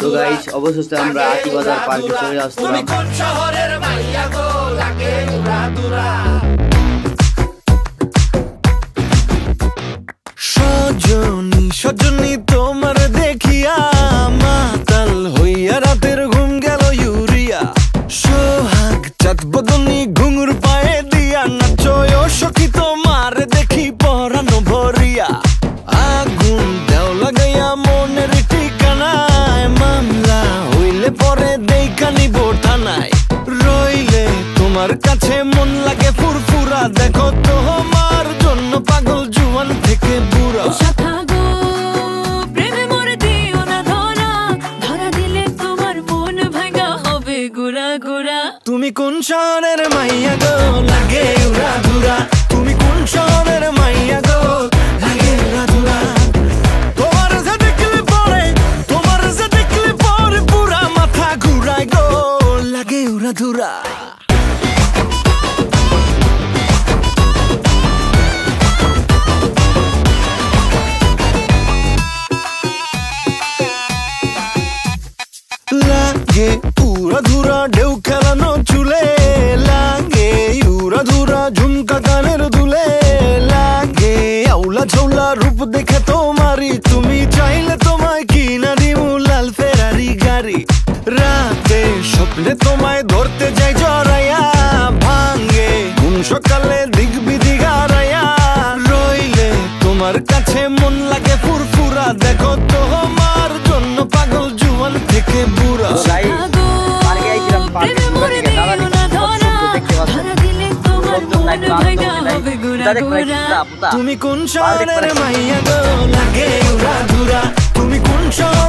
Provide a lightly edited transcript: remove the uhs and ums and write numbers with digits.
তো গাইস অবশেষে আমরা আতিবাজার পার্কে চলে আসলাম। সজনী সজনী তোমার দেখিয়া মাতাল হইয়া রাতের ঘুম গেল ইউরিয়া। সোহাগ চাঁদ বদনী ঘুঙুর পায়ে দিয়া নাচয় সখী তোমার দেখি পরানো ভরিয়া। আগুন দেও লাগাইয়া মনের ঠিকানায় মামলা হইলে পরে দেখা নিব থানায়। রইলে তোমার কাছে মন লাগে ফুরফুরা দেখো তোমার জন্য পাগল জুয়ান থেকে বুড়া। তুমি কোন শহরের মাইয়া গো লাগে উড়া ধুরা। তুমি কোন শহরের মাইয়া গো লাগে উড়া ধুরা। তোমার যে দেখলে পরে পুরা মাথা ঘুরায় গো লাগে উড়া ধুরা। লাগে উড়া ধুরা ঢেউ খেলানো চুলে। লাগে উড়া ধুরা ঝুমকা কানের দুলে। লাগে আউলা ঝৌলা রূপ দেখে তোমারি তুমি চাইলে তোমায় কিনা দিমু লাল ফেরারি গাড়ি। রাতে স্বপ্নে তোমায় ধরতে যাই জড়াইয়া ভাঙ্গে ঘুম সকালে দিক বিদিক হারাইয়া। রইলে তোমার কাছে মন লাগে ফুরফুরা দেখো তোমার জন্য পাগল জুয়ান থেকে বুড়া। তুমি কোন শহরের মাইয়া গো লাগে উড়া ধুরা। তুমি কোন শহর